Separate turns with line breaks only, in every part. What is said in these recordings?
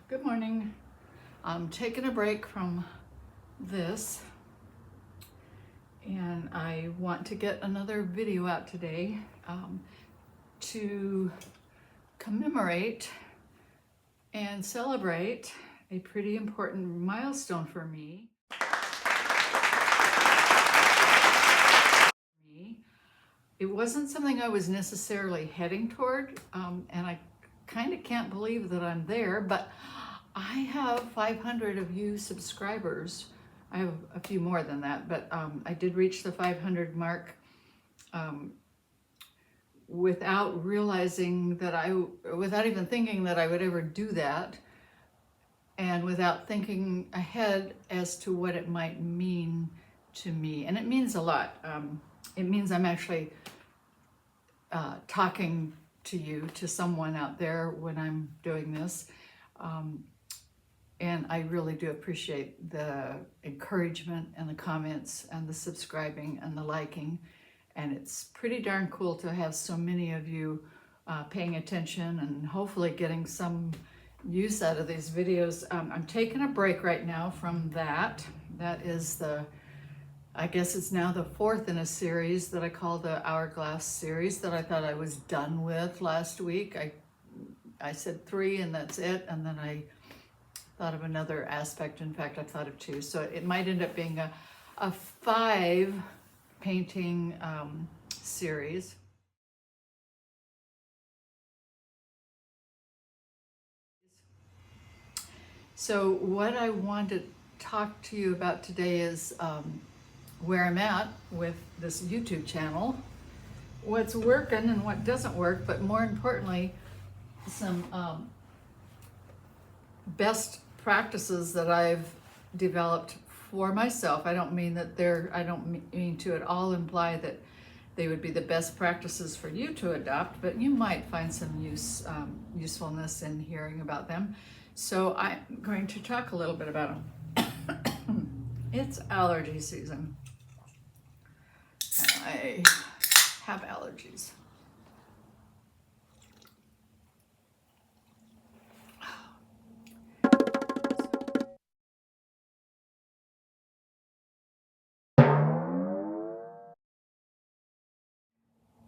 Good morning. I'm taking a break from this and I want to get another video out today to commemorate and celebrate a pretty important milestone for me. It wasn't something I was necessarily heading toward, and I kind of can't believe that I'm there, but I have 500 of you subscribers. I have a few more than that, but I did reach the 500 mark without realizing that without even thinking that I would ever do that, and without thinking ahead as to what it might mean to me. And it means a lot. It means I'm actually talking to you, to someone out there when I'm doing this. And I really do appreciate the encouragement and the comments and the subscribing and the liking. And it's pretty darn cool to have so many of you paying attention and hopefully getting some use out of these videos. I'm taking a break right now from that. That is I guess it's now the fourth in a series that I call the Hourglass series that I thought I was done with last week. I said 3 and that's it, and then I thought of another aspect. In fact, I thought of 2. So it might end up being a 5 painting series. So what I want to talk to you about today is where I'm at with this YouTube channel, what's working and what doesn't work, but more importantly, some best practices that I've developed for myself. I don't mean to at all imply that they would be the best practices for you to adopt, but you might find some usefulness in hearing about them. So I'm going to talk a little bit about them. It's allergy season. I have allergies.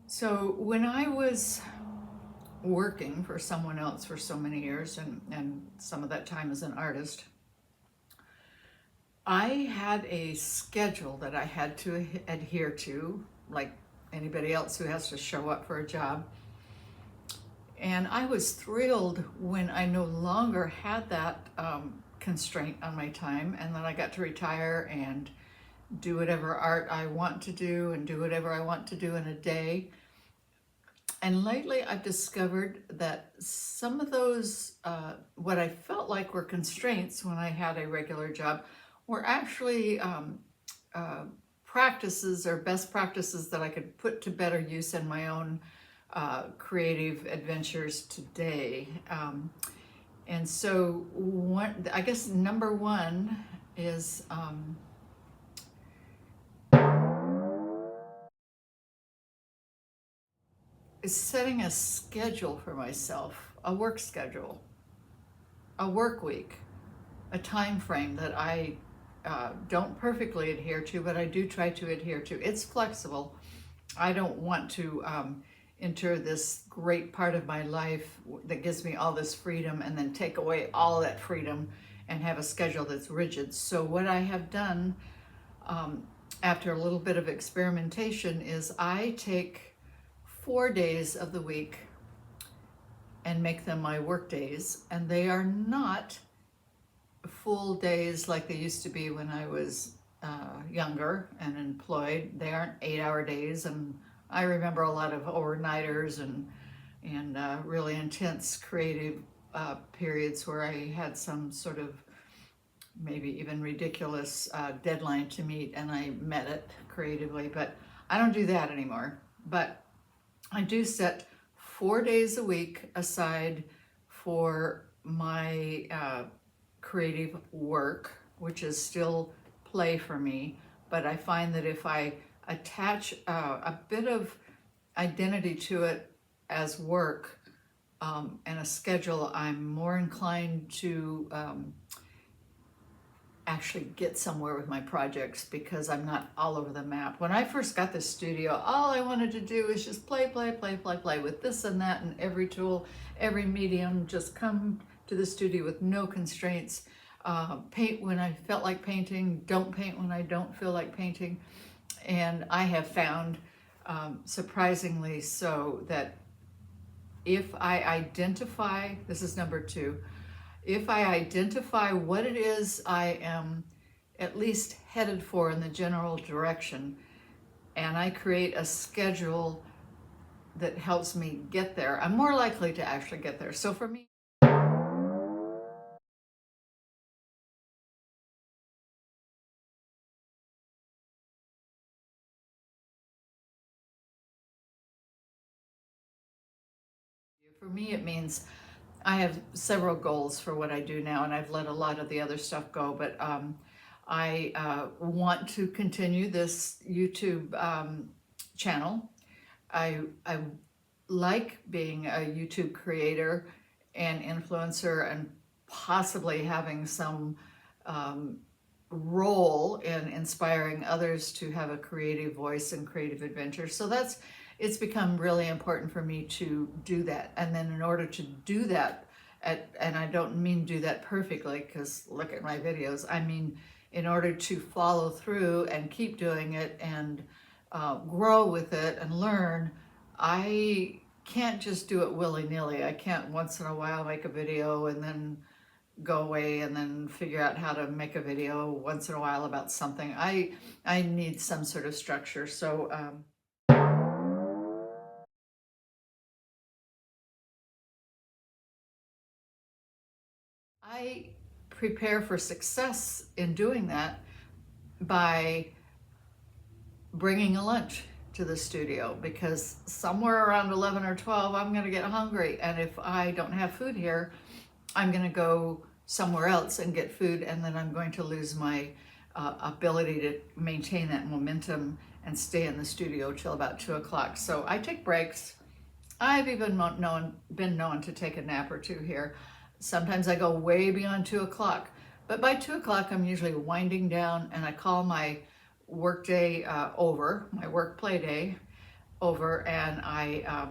So when I was working for someone else for so many years, and some of that time as an artist, I had a schedule that I had to adhere to, like anybody else who has to show up for a job. And I was thrilled when I no longer had that constraint on my time, and then I got to retire and do whatever art I want to do and do whatever I want to do in a day. And lately I've discovered that some of those, what I felt like were constraints when I had a regular job, were actually practices or best practices that I could put to better use in my own creative adventures today. And so I guess number one is setting a schedule for myself, a work schedule, a work week, a time frame that I don't perfectly adhere to, but I do try to adhere to. It's flexible. I don't want to enter this great part of my life that gives me all this freedom and then take away all that freedom and have a schedule that's rigid. So what I have done after a little bit of experimentation is I take 4 days of the week and make them my work days, and they are not full days like they used to be when I was younger and employed. They aren't 8-hour days, and I remember a lot of overnighters and really intense creative periods where I had some sort of maybe even ridiculous deadline to meet, and I met it creatively. But I don't do that anymore. But I do set 4 days a week aside for my creative work, which is still play for me. But I find that if I attach a bit of identity to it as work, and a schedule, I'm more inclined to actually get somewhere with my projects because I'm not all over the map. When I first got this studio, all I wanted to do was just play with this and that and every tool, every medium, just come to the studio with no constraints. Paint when I felt like painting, don't paint when I don't feel like painting. And I have found, surprisingly so, that if I identify, this is number two, if I identify what it is I am at least headed for in the general direction, and I create a schedule that helps me get there, I'm more likely to actually get there. So for me, it means I have several goals for what I do now, and I've let a lot of the other stuff go, but I want to continue this YouTube channel. I like being a YouTube creator and influencer and possibly having some role in inspiring others to have a creative voice and creative adventure. So it's become really important for me to do that. And then in order to do that, and I don't mean do that perfectly because look at my videos, I mean in order to follow through and keep doing it and grow with it and learn, I can't just do it willy-nilly. I can't once in a while make a video and then go away and then figure out how to make a video once in a while about something. I need some sort of structure. So I prepare for success in doing that by bringing a lunch to the studio, because somewhere around 11 or 12 I'm going to get hungry, and if I don't have food here, I'm going to go somewhere else and get food, and then I'm going to lose my ability to maintain that momentum and stay in the studio till about 2 o'clock. So I take breaks. I've even been known to take a nap or two here. Sometimes I go way beyond 2 o'clock, but by 2 o'clock I'm usually winding down, and I call my work day over, my work play day over, and I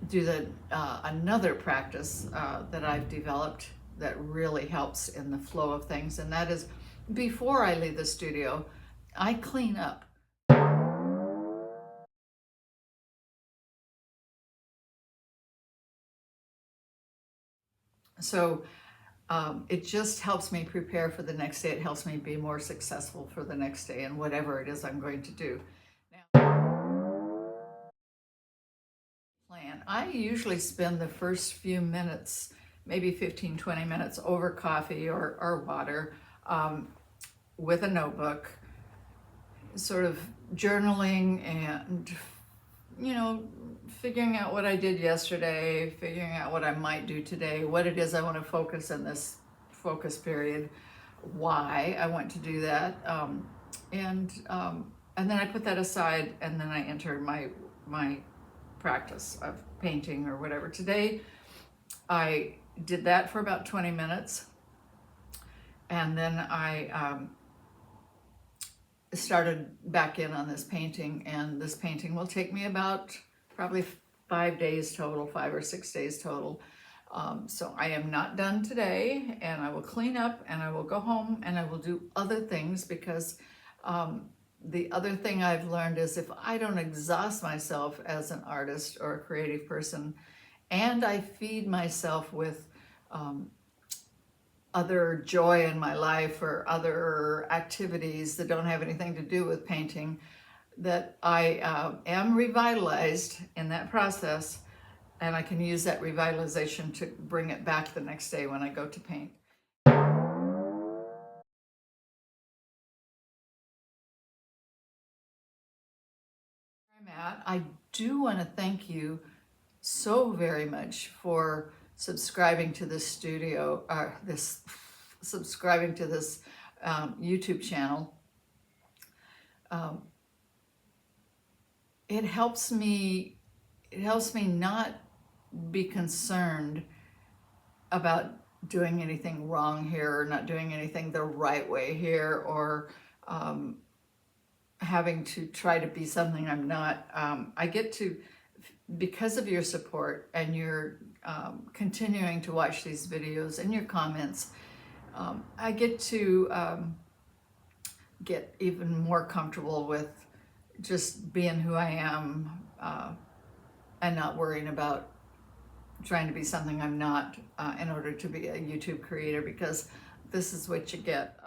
do another practice that I've developed that really helps in the flow of things, and that is before I leave the studio, I clean up. So it just helps me prepare for the next day. It helps me be more successful for the next day and whatever it is I'm going to do. Plan. I usually spend the first few minutes, maybe 15, 20 minutes over coffee or water with a notebook, sort of journaling and, figuring out what I did yesterday, figuring out what I might do today, what it is I want to focus in this focus period, why I want to do that, and then I put that aside, and then I enter my practice of painting or whatever. Today, I did that for about 20 minutes, and then I started back in on this painting, and this painting will take me about probably 5 days total, 5 or 6 days total. So I am not done today, and I will clean up and I will go home and I will do other things, because the other thing I've learned is if I don't exhaust myself as an artist or a creative person, and I feed myself with other joy in my life or other activities that don't have anything to do with painting, that I am revitalized in that process, and I can use that revitalization to bring it back the next day when I go to paint. I'm at. I do want to thank you so very much for subscribing to this studio, subscribing to this YouTube channel. It helps me not be concerned about doing anything wrong here or not doing anything the right way here, or having to try to be something I'm not. I get to, because of your support and your continuing to watch these videos and your comments, I get to get even more comfortable with just being who I am, and not worrying about trying to be something I'm not in order to be a YouTube creator, because this is what you get.